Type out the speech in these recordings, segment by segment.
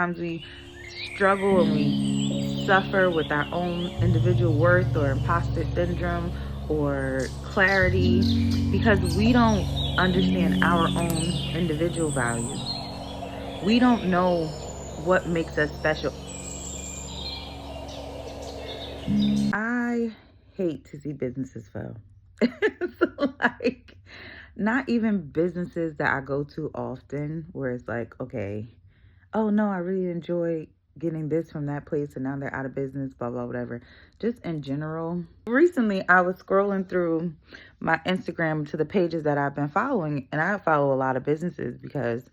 Sometimes we struggle and we suffer with our own individual worth or imposter syndrome or clarity because we don't understand our own individual value. We don't know what makes us special. I hate to see businesses fail. So, like, not even businesses that I go to often, where it's like, okay, oh no, I really enjoy getting this from that place and now they're out of business, blah, blah, whatever. Just in general. Recently, I was scrolling through my Instagram to the pages that I've been following, and I follow a lot of businesses because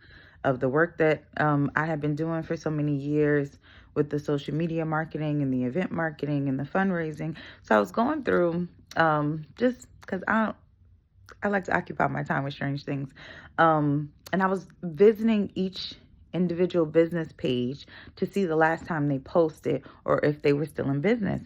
of the work that I have been doing for so many years with the social media marketing and the event marketing and the fundraising. So I was going through just because I like to occupy my time with strange things. And I was visiting each individual business page to see the last time they posted or if they were still in business.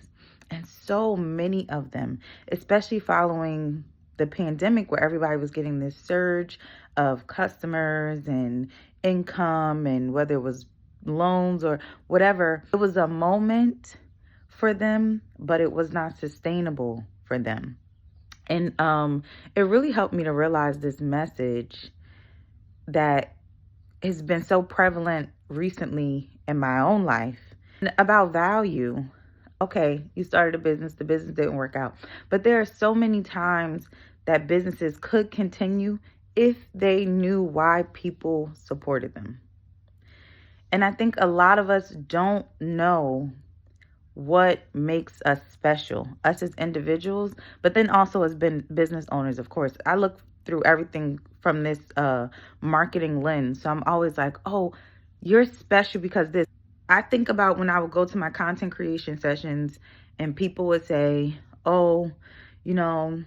And so many of them, especially following the pandemic where everybody was getting this surge of customers and income, and whether it was loans or whatever, it was a moment for them, but it was not sustainable for them. And it really helped me to realize this message that has been so prevalent recently in my own life about value. Okay, you started a business, the business didn't work out. But there are so many times that businesses could continue if they knew why people supported them. And I think a lot of us don't know what makes us special, us as individuals, but then also as business owners, of course. I look through everything from this marketing lens. So I'm always like, oh, you're special because this. I think about when I would go to my content creation sessions and people would say, oh, you know,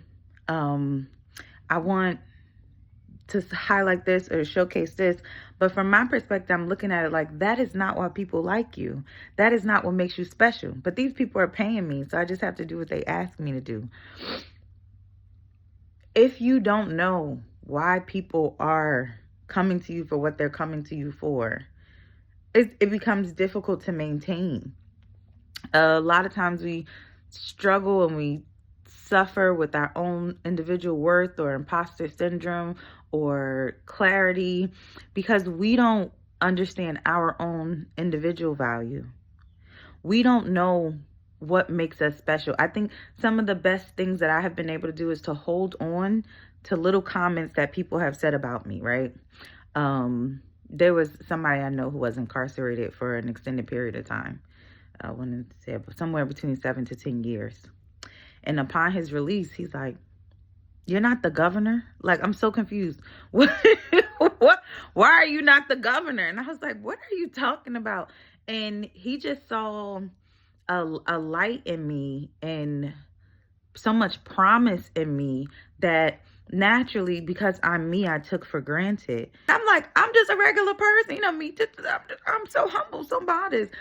I want to highlight this or showcase this. But from my perspective, I'm looking at it like that is not why people like you. That is not what makes you special. But these people are paying me, so I just have to do what they ask me to do. If you don't know why people are coming to you for what they're coming to you for, it becomes difficult to maintain. A lot of times we struggle and we suffer with our own individual worth or imposter syndrome or clarity because we don't understand our own individual value. We don't know what makes us special. I think some of the best things that I have been able to do is to hold on to little comments that people have said about me, right? There was somebody I know who was incarcerated for an extended period of time. I wanted to say somewhere between 7 to 10 years. And upon his release, he's like, you're not the governor? Like, I'm so confused. What? Why are you not the governor? And I was like, what are you talking about? And he just saw a light in me and so much promise in me that naturally, because I'm me, I took for granted. I'm like, I'm just a regular person, me. I'm so humble, so modest.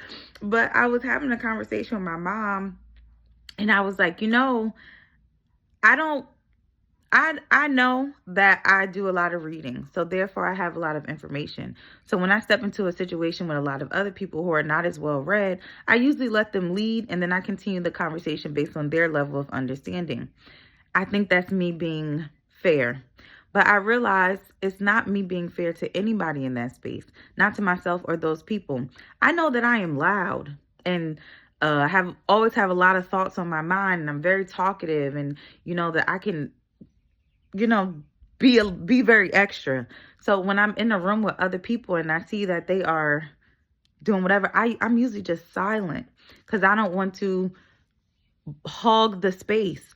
But I was having a conversation with my mom, and I was like, I know that I do a lot of reading, so therefore I have a lot of information. So when I step into a situation with a lot of other people who are not as well read, I usually let them lead, and then I continue the conversation based on their level of understanding. I think that's me being fair. But I realize it's not me being fair to anybody in that space, not to myself or those people. I know that I am loud and always have a lot of thoughts on my mind, and I'm very talkative, and that I can be very extra. So when I'm in a room with other people and I see that they are doing whatever, I'm usually just silent because I don't want to hog the space.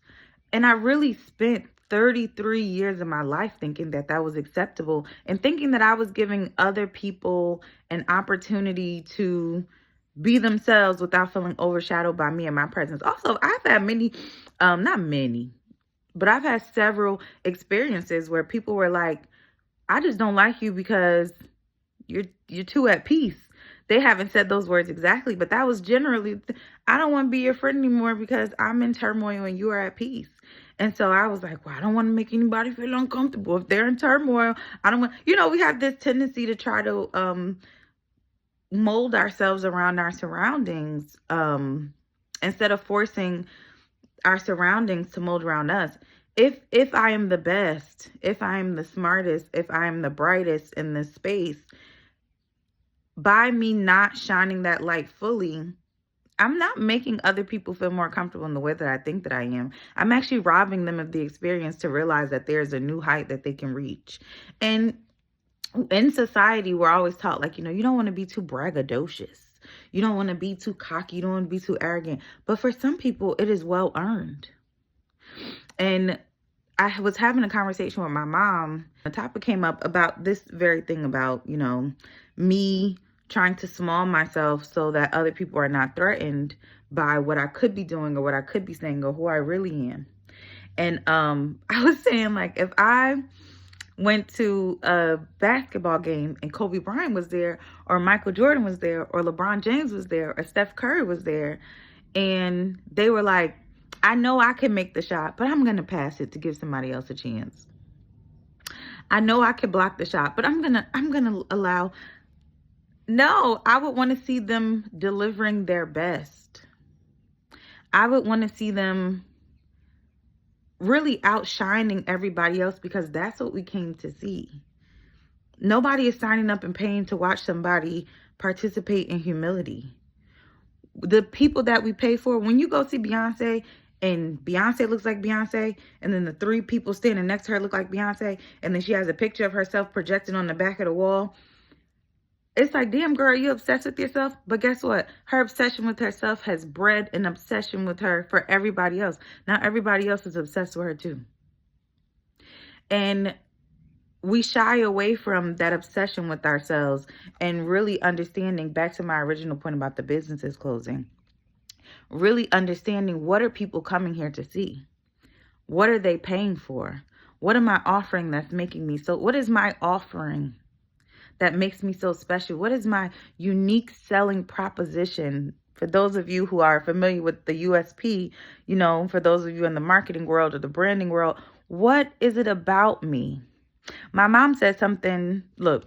And I really spent 33 years of my life thinking that that was acceptable and thinking that I was giving other people an opportunity to be themselves without feeling overshadowed by me and my presence. Also, I've had not many, but I've had several experiences where people were like, I just don't like you because you're too at peace. They haven't said those words exactly, but that was generally, I don't want to be your friend anymore because I'm in turmoil and you are at peace. And so I was like, well, I don't want to make anybody feel uncomfortable. If they're in turmoil, I don't want, we have this tendency to try to mold ourselves around our surroundings, instead of forcing our surroundings to mold around us. If I am the best, if I am the smartest, if I am the brightest in this space, by me not shining that light fully, I'm not making other people feel more comfortable in the way that I think that I am. I'm actually robbing them of the experience to realize that there's a new height that they can reach. And in society, we're always taught, like, you don't want to be too braggadocious. You don't want to be too cocky. You don't want to be too arrogant. But for some people, it is well earned. And I was having a conversation with my mom. The topic came up about this very thing about, me trying to small myself so that other people are not threatened by what I could be doing or what I could be saying or who I really am. And I was saying, like, if I went to a basketball game and Kobe Bryant was there, or Michael Jordan was there, or LeBron James was there, or Steph Curry was there, and they were like, I know I can make the shot, but I'm going to pass it to give somebody else a chance. I know I can block the shot, but I'm going to allow. No, I would want to see them delivering their best. I would want to see them really outshining everybody else, because that's what we came to see. Nobody is signing up and paying to watch somebody participate in humility. The people that we pay for, when you go see Beyonce and Beyonce looks like Beyonce, and then the three people standing next to her look like Beyonce, and then she has a picture of herself projected on the back of the wall, it's like, damn, girl, you obsessed with yourself? But guess what? Her obsession with herself has bred an obsession with her for everybody else. Now everybody else is obsessed with her too. And we shy away from that obsession with ourselves and really understanding, back to my original point about the businesses closing, really understanding, what are people coming here to see? What are they paying for? What am I offering that's making me so? What is my offering that makes me so special? What is my unique selling proposition? For those of you who are familiar with the USP, for those of you in the marketing world or the branding world, what is it about me? My mom said something, look,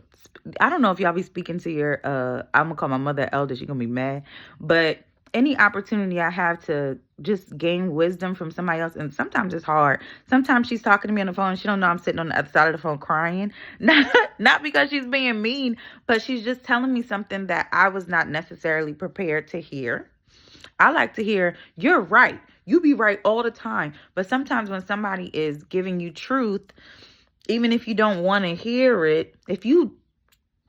I don't know if y'all be speaking to your, I'm going to call my mother elder, she's going to be mad, but any opportunity I have to just gain wisdom from somebody else, and sometimes it's hard. Sometimes she's talking to me on the phone and she don't know I'm sitting on the other side of the phone crying. Not because she's being mean, but she's just telling me something that I was not necessarily prepared to hear. I like to hear, you're right. You be right all the time. But sometimes when somebody is giving you truth, even if you don't want to hear it, if you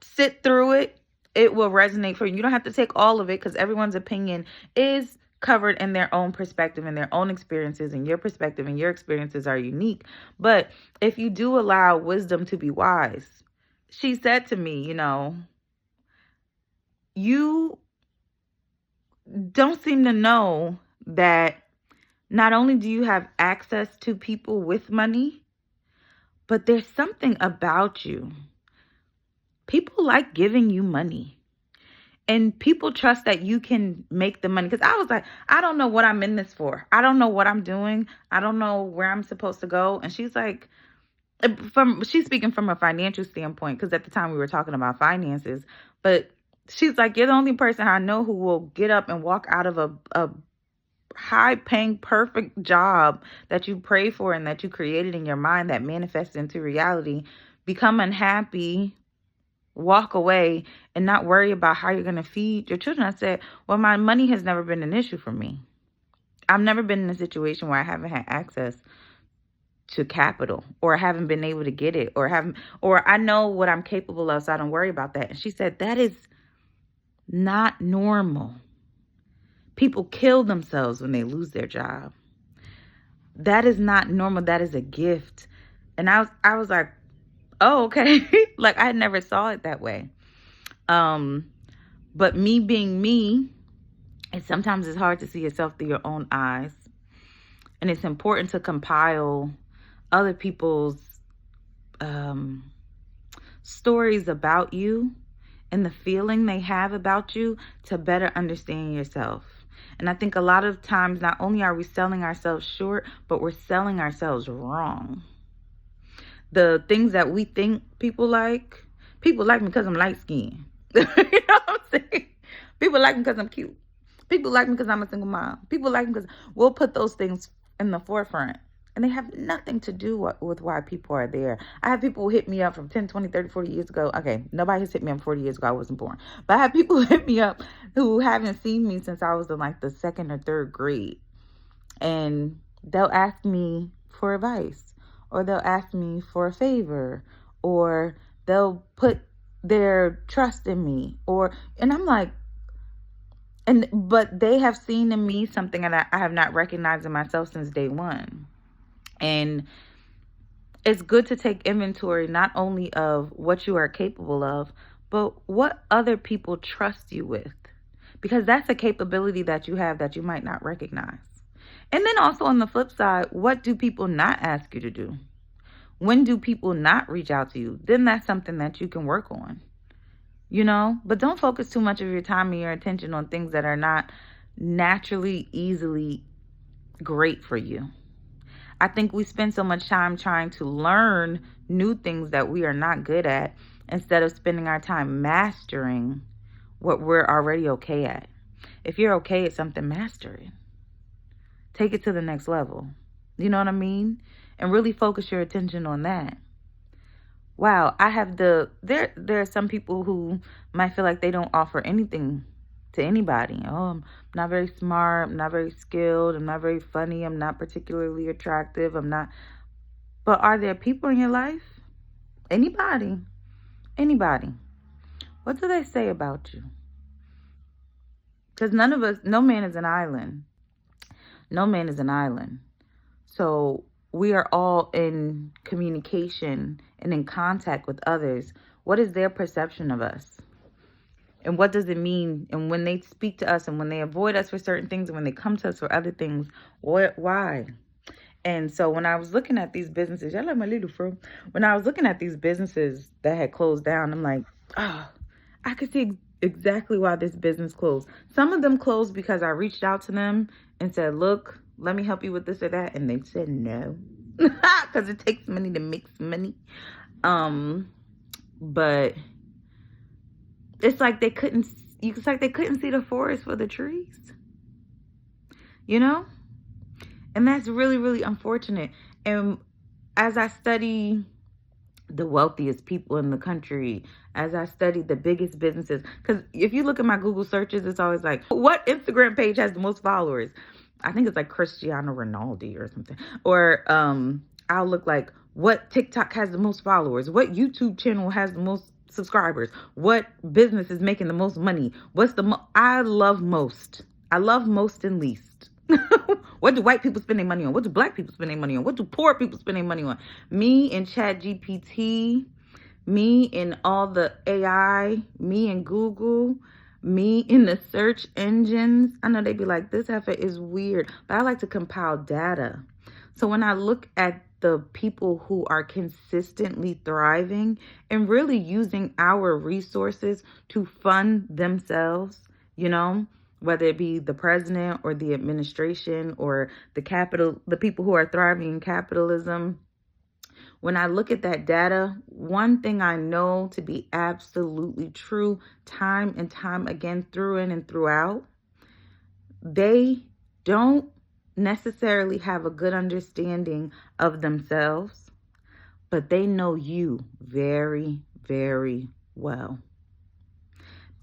sit through it, it will resonate for you. You don't have to take all of it, because everyone's opinion is covered in their own perspective and their own experiences, and your perspective and your experiences are unique. But if you do allow wisdom to be wise, she said to me, you don't seem to know that not only do you have access to people with money, but there's something about you. People like giving you money, and people trust that you can make the money. Because I was like, I don't know what I'm in this for. I don't know what I'm doing. I don't know where I'm supposed to go. And she's like, she's speaking from a financial standpoint, because at the time we were talking about finances, but she's like, you're the only person I know who will get up and walk out of a high paying, perfect job that you pray for and that you created in your mind that manifests into reality, become unhappy, walk away, and not worry about how you're going to feed your children. I said, well, my money has never been an issue for me. I've never been in a situation where I haven't had access to capital, or I haven't been able to get it, or I know what I'm capable of, so I don't worry about that. And she said, that is not normal. People kill themselves when they lose their job. That is not normal. That is a gift. And I was like, oh, okay. Like, I never saw it that way. But me being me, and sometimes it's hard to see yourself through your own eyes. And it's important to compile other people's stories about you and the feeling they have about you to better understand yourself. And I think a lot of times, not only are we selling ourselves short, but we're selling ourselves wrong. The things that we think people like me because I'm light skinned. You know what I'm saying? People like me because I'm cute. People like me because I'm a single mom. People like me because we'll put those things in the forefront. And they have nothing to do with why people are there. I have people who hit me up from 10, 20, 30, 40 years ago. Okay, nobody has hit me up 40 years ago. I wasn't born. But I have people who hit me up who haven't seen me since I was in like the second or third grade. And they'll ask me for advice, or they'll ask me for a favor, or they'll put their trust in me, and I'm like, but they have seen in me something that I have not recognized in myself since day one. And it's good to take inventory not only of what you are capable of, but what other people trust you with, because that's a capability that you have that you might not recognize. And then also on the flip side, what do people not ask you to do? When do people not reach out to you? Then that's something that you can work on, but don't focus too much of your time and your attention on things that are not naturally, easily great for you. I think we spend so much time trying to learn new things that we are not good at instead of spending our time mastering what we're already okay at. If you're okay at something, master it. Take it to the next level. You know what I mean? And really focus your attention on that. Wow, there are some people who might feel like they don't offer anything to anybody. Oh, I'm not very smart, I'm not very skilled, I'm not very funny, I'm not particularly attractive, but are there people in your life? Anybody? What do they say about you? Because no man is an island. No man is an island. So we are all in communication and in contact with others. What is their perception of us? And what does it mean? And when they speak to us and when they avoid us for certain things and when they come to us for other things, why? And so when I was looking at these businesses, y'all like my little fro. When I was looking at these businesses that had closed down, I'm like, I could see exactly why this business closed. Some of them closed because I reached out to them and said, look, let me help you with this or that. And they said no, because it takes money to make money. But it's like they couldn't see the forest for the trees, And that's really, really unfortunate. And as I study the wealthiest people in the country, as I study the biggest businesses, because if you look at my Google searches, it's always like, what Instagram page has the most followers? I think it's like Cristiano Ronaldo or something. Or I'll look like, what TikTok has the most followers? What YouTube channel has the most subscribers? What business is making the most money? I love most. I love most and least. What do white people spend their money on? What do black people spend their money on? What do poor people spend their money on? Me and ChatGPT, me and all the AI, me and Google, me in the search engines. I know they'd be like, this heifer is weird, but I like to compile data. So when I look at the people who are consistently thriving and really using our resources to fund themselves, whether it be the president or the administration or the people who are thriving in capitalism. When I look at that data, one thing I know to be absolutely true time and time again, through in and throughout, they don't necessarily have a good understanding of themselves, but they know you very, very well.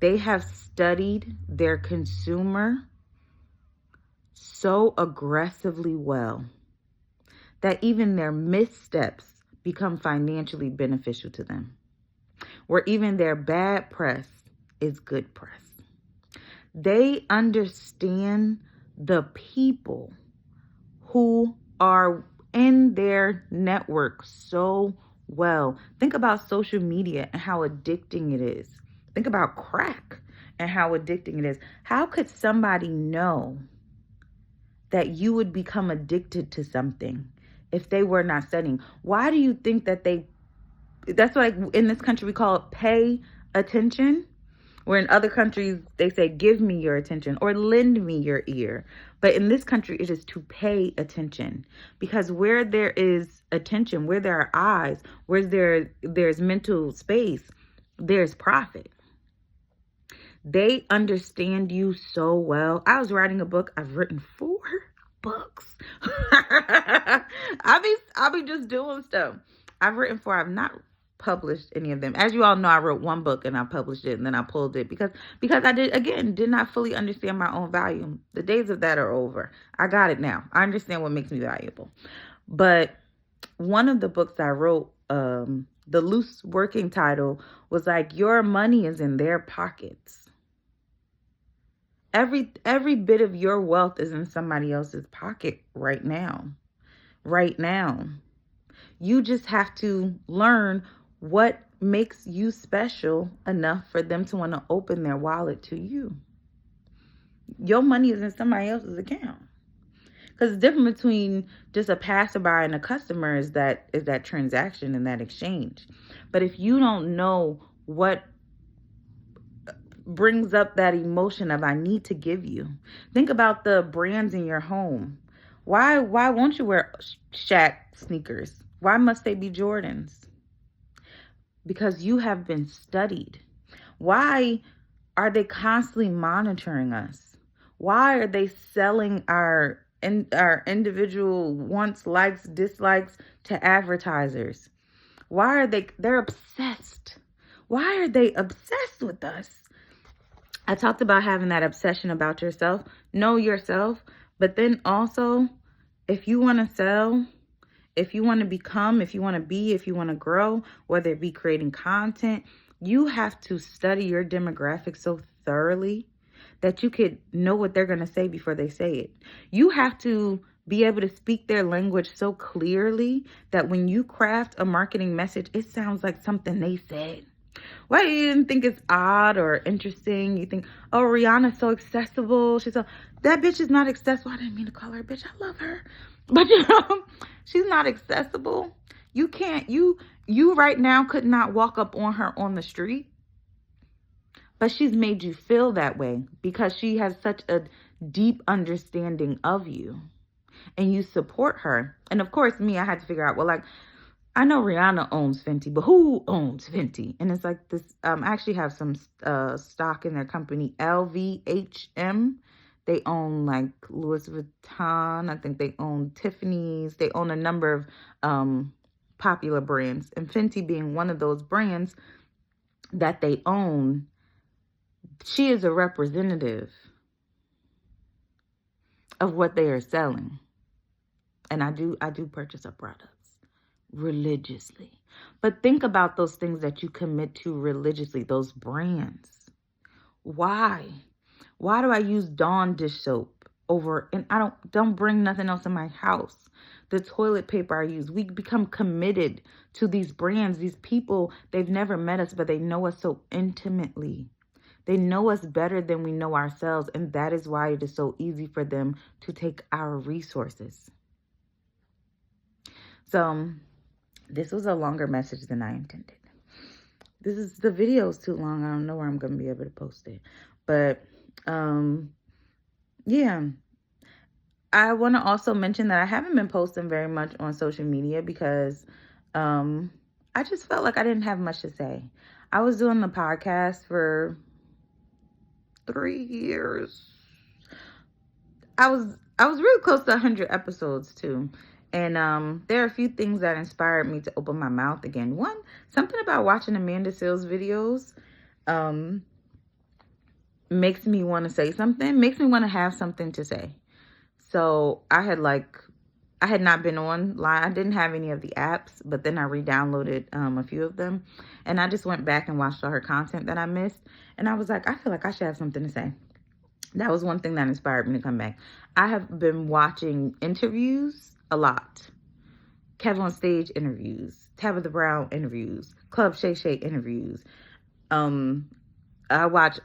They have studied their consumer so aggressively well that even their missteps become financially beneficial to them, where even their bad press is good press. They understand the people who are in their network so well. Think about social media and how addicting it is. Think about crack and how addicting it is. How could somebody know that you would become addicted to something if they were not studying? Why do you think that that's what in this country we call it pay attention, where in other countries they say give me your attention or lend me your ear. But in this country it is to pay attention, because where there is attention, where there are eyes, where there's mental space, there's profit. They understand you so well. I was writing a book. I've written 4 books. I'll be just doing stuff. I've not published any of them. As you all know, I wrote 1 book and I published it and then I pulled it because I did not fully understand my own value. The days of that are over. I got it now. I understand what makes me valuable. But one of the books I wrote, the loose working title was like, your money is in their pockets. Every bit of your wealth is in somebody else's pocket right now. Right now. You just have to learn what makes you special enough for them to want to open their wallet to you. Your money is in somebody else's account. Because the difference between just a passerby and a customer is that transaction and that exchange. But if you don't know what brings up that emotion of I need to give you, think about the brands in your home. Why won't you wear Shaq sneakers? Why must they be Jordans? Because you have been studied. Why are they constantly monitoring us? Why are they selling our individual wants, likes, dislikes to advertisers? Why are they're obsessed? Why are they obsessed with us? I talked about having that obsession about yourself. Know yourself, but then also, if you want to sell, if you want to become, if you want to be, if you want to grow, whether it be creating content, you have to study your demographic so thoroughly that you could know what they're going to say before they say it. You have to be able to speak their language so clearly that when you craft a marketing message, it sounds like something they said. Why you didn't think it's odd or interesting? You think, oh, Rihanna's so accessible. That bitch is not accessible. I didn't mean to call her a bitch. I love her. But she's not accessible. You can't, you right now could not walk up on her on the street. But she's made you feel that way because she has such a deep understanding of you and you support her. And of course, me, I had to figure out, well, like, I know Rihanna owns Fenty, but who owns Fenty? And it's like this, I actually have some stock in their company, LVHM. They own like Louis Vuitton. I think they own Tiffany's. They own a number of popular brands. And Fenty being one of those brands that they own. She is a representative of what they are selling. And I do purchase her products religiously. But think about those things that you commit to religiously, those brands. Why? Why do I use Dawn dish soap over, and I don't bring nothing else in my house? The toilet paper I use, we become committed to these brands, these people. They've never met us, but they know us so intimately. They know us better than we know ourselves, and that is why it is so easy for them to take our resources. So this was a longer message than I intended. The video is too long. I don't know where I'm going to be able to post it. But yeah. I want to also mention that I haven't been posting very much on social media because I just felt like I didn't have much to say. I was doing the podcast for 3 years. I was really close to 100 episodes too. And there are a few things that inspired me to open my mouth again. One, something about watching Amanda Seales videos makes me want to say something, makes me want to have something to say. So I had not been online. I didn't have any of the apps, but then I re-downloaded a few of them. And I just went back and watched all her content that I missed. And I was like, I feel like I should have something to say. That was one thing that inspired me to come back. I have been watching interviews a lot. Kevin on Stage interviews, Tabitha Brown interviews, Club Shay Shay interviews. I watch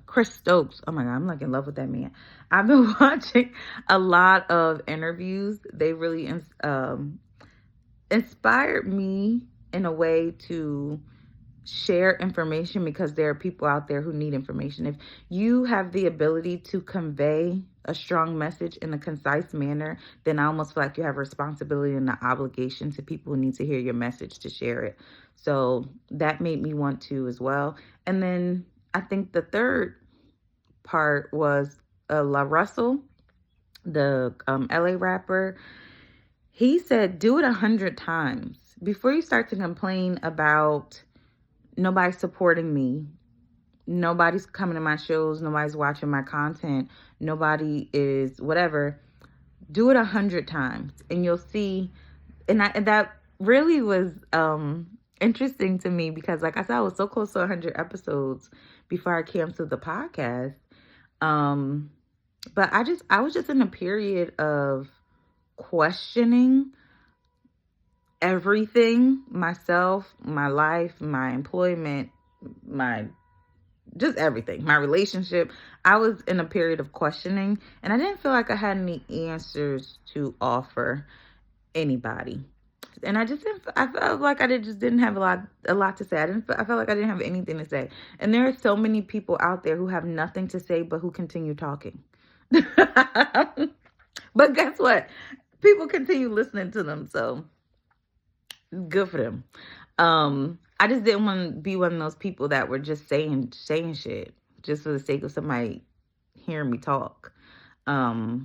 Chris Stokes. Oh my God, I'm like in love with that man. I've been watching a lot of interviews. They really inspired me in a way to share information because there are people out there who need information. If you have the ability to convey a strong message in a concise manner, then I almost feel like you have a responsibility and an obligation to people who need to hear your message to share it. So that made me want to as well. And then I think the third part was La Russell, the LA rapper. He said, do it 100 times before you start to complain about nobody supporting me, nobody's coming to my shows, nobody's watching my content, nobody is whatever. Do it 100 times and you'll see. And that really was interesting to me because, like I said, I was so close to 100 episodes before I canceled the podcast. But I was just in a period of questioning everything, myself, my life, my employment, my just everything, my relationship. I was in a period of questioning and I didn't feel like I had any answers to offer anybody. And I just didn't, I felt like just didn't have a lot to say. I felt like I didn't have anything to say. And there are so many people out there who have nothing to say but who continue talking. But guess what? People continue listening to them, so good for them. I just didn't want to be one of those people that were just saying shit just for the sake of somebody hearing me talk. I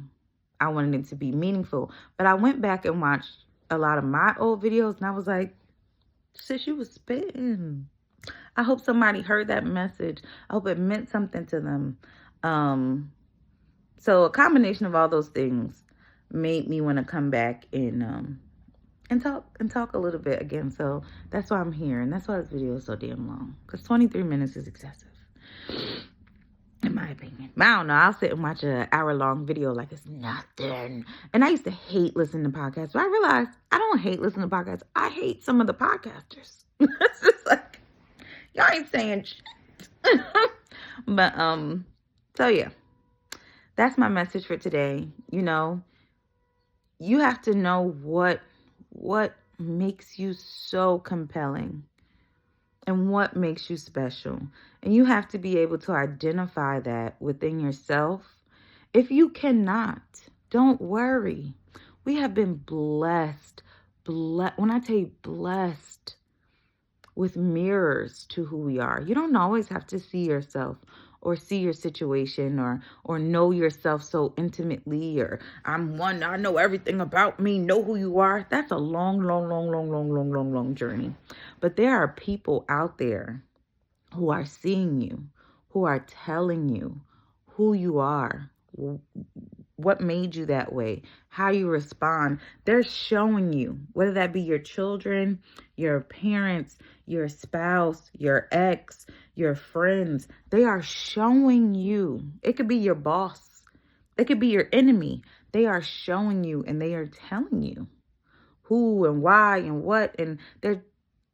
wanted it to be meaningful. But I went back and watched a lot of my old videos and I was like, sis, you was spitting. I hope somebody heard that message. I hope it meant something to them. So a combination of all those things made me want to come back and talk a little bit again. So that's why I'm here, and that's why this video is so damn long, because 23 minutes is excessive in my opinion. But I don't know, I'll sit and watch an hour-long video like it's nothing. And I used to hate listening to podcasts, but I realized I don't hate listening to podcasts. I hate some of the podcasters. It's just like, y'all ain't saying shit. But so yeah, that's my message for today. You have to know what makes you so compelling and what makes you special. And you have to be able to identify that within yourself. If you cannot, don't worry. We have been blessed. When I tell you blessed with mirrors to who we are. You don't always have to see yourself or see your situation or know yourself so intimately, or I know everything about me, know who you are. That's a long journey. But there are people out there who are seeing you, who are telling you who you are, what made you that way, how you respond. They're showing you, whether that be your children, your parents, your spouse, your ex, your friends. They are showing you. It could be your boss. It could be your enemy. They are showing you and they are telling you who and why and what. And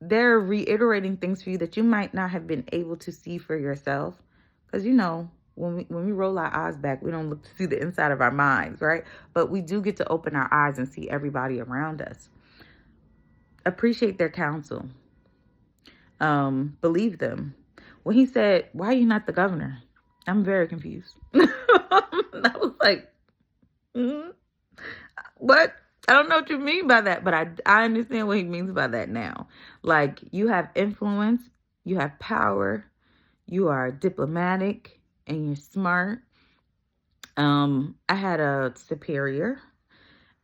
they're reiterating things for you that you might not have been able to see for yourself. Because when we roll our eyes back, we don't look to see the inside of our minds, right? But we do get to open our eyes and see everybody around us. Appreciate their counsel. Believe them. When he said, why are you not the governor? I'm very confused. I was like, what? I don't know what you mean by that, but I understand what he means by that now. Like, you have influence, you have power, you are diplomatic, and you're smart. I had a superior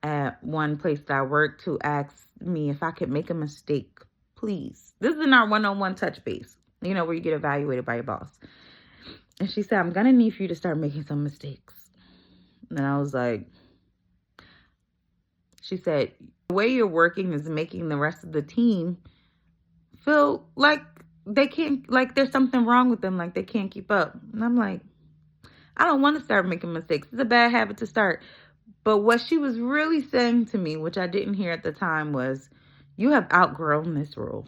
at one place that I worked who asked me if I could make a mistake, please. This is in our one-on-one touch base, where you get evaluated by your boss. And she said, I'm going to need for you to start making some mistakes. And I was like, she said, the way you're working is making the rest of the team feel like they can't, like there's something wrong with them, like they can't keep up. And I'm like, I don't want to start making mistakes. It's a bad habit to start. But what she was really saying to me, which I didn't hear at the time, was, you have outgrown this role.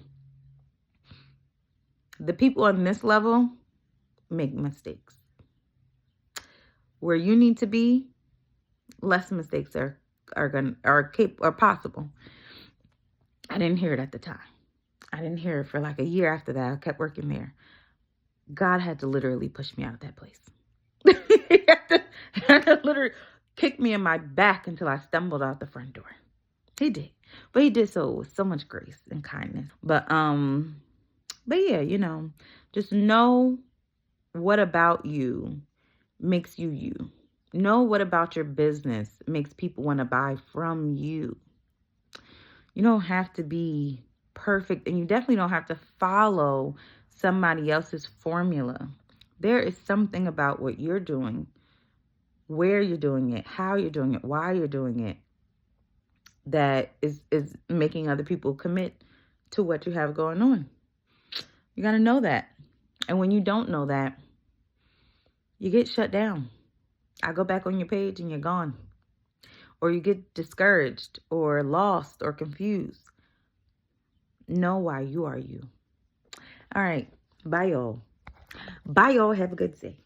The people on this level make mistakes. Where you need to be, less mistakes are possible. I didn't hear it at the time. I didn't hear it for like a year after that. I kept working there. God had to literally push me out of that place. He had to literally kick me in my back until I stumbled out the front door. He did. But he did so with so much grace and kindness. But yeah, just know what about you makes you you. Know what about your business makes people want to buy from you. You don't have to be perfect, and you definitely don't have to follow somebody else's formula. There is something about what you're doing, where you're doing it, how you're doing it, why you're doing it, that is making other people commit to what you have going on. You got to know that. And when you don't know that, you get shut down. I go back on your page and you're gone. Or you get discouraged or lost or confused. Know why you are you. All right. Bye, y'all. Bye, y'all. Have a good day.